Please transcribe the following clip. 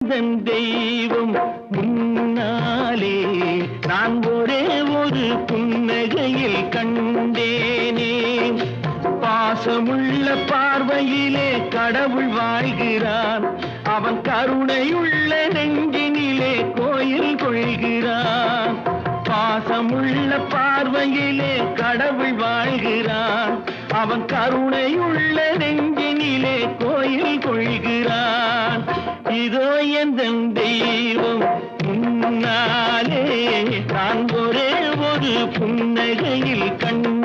தெய்வம் முன்னாலே நான் ஒரே ஒரு புன்னகையில் கண்டேனே. பாசமுள்ள பார்வையிலே கடவுள் வாழ்கிறான், அவன் கருணையுள்ள நெஞ்சினிலே கோயில் கொள்கிறான். பாசமுள்ள பார்வையிலே கடவுள் வாழ்கிறான், அவன் கருணையுள்ள நெஞ்சினிலே கோயில் கொள்கிறான். இதோ எந்த தெய்வம் முன்னாலே நான் ஒரே ஒரு புன்னகையில் கண்டேனே.